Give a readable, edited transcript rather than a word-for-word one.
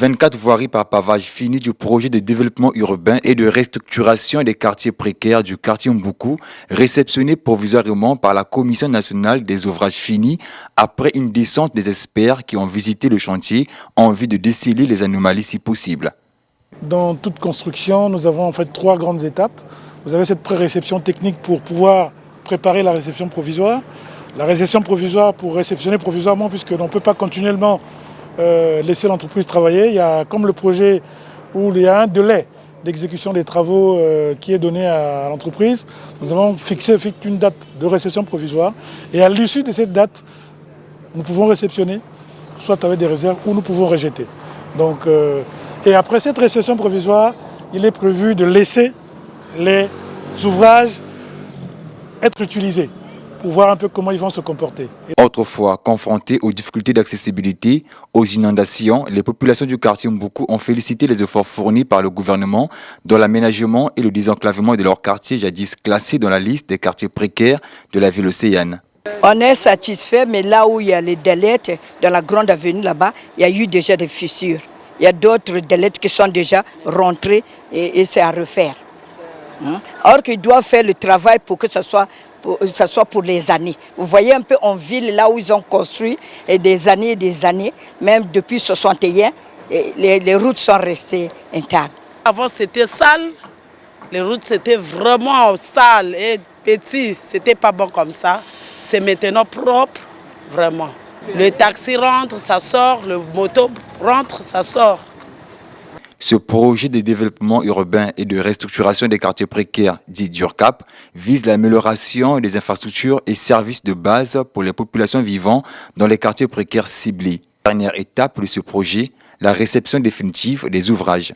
24 voiries par pavage finies du projet de développement urbain et de restructuration des quartiers précaires du quartier Mboukou, réceptionné provisoirement par la Commission nationale des ouvrages finis après une descente des experts qui ont visité le chantier en vue de déceler les anomalies si possible. Dans toute construction, nous avons en fait 3 grandes étapes. Vous avez cette pré-réception technique pour pouvoir préparer la réception provisoire. La réception provisoire pour réceptionner provisoirement puisque l'on ne peut pas continuellement laisser l'entreprise travailler. Il y a comme le projet où il y a un délai d'exécution des travaux qui est donné à l'entreprise. Nous avons fixé une date de réception provisoire et à l'issue de cette date, nous pouvons réceptionner, soit avec des réserves ou nous pouvons rejeter. Donc, et après cette réception provisoire, il est prévu de laisser les ouvrages être utilisés pour voir un peu comment ils vont se comporter. Autrefois confrontés aux difficultés d'accessibilité, aux inondations, les populations du quartier Mboukou ont félicité les efforts fournis par le gouvernement dans l'aménagement et le désenclavement de leur quartier jadis classé dans la liste des quartiers précaires de la ville océane. On est satisfait, mais là où il y a les delettes, dans la grande avenue là-bas, il y a eu déjà des fissures. Il y a d'autres delettes qui sont déjà rentrées et c'est à refaire. Or qu'ils doivent faire le travail pour que ça soit pour les années. Vous voyez un peu en ville, là où ils ont construit, et des années, même depuis 61, les routes sont restées intactes. Avant c'était sale, les routes c'était vraiment sales et petites, c'était pas bon comme ça. C'est maintenant propre, vraiment. Le taxi rentre, ça sort, le moto rentre, ça sort. Ce projet de développement urbain et de restructuration des quartiers précaires, dit DURCAP, vise l'amélioration des infrastructures et services de base pour les populations vivant dans les quartiers précaires ciblés. Dernière étape de ce projet, la réception définitive des ouvrages.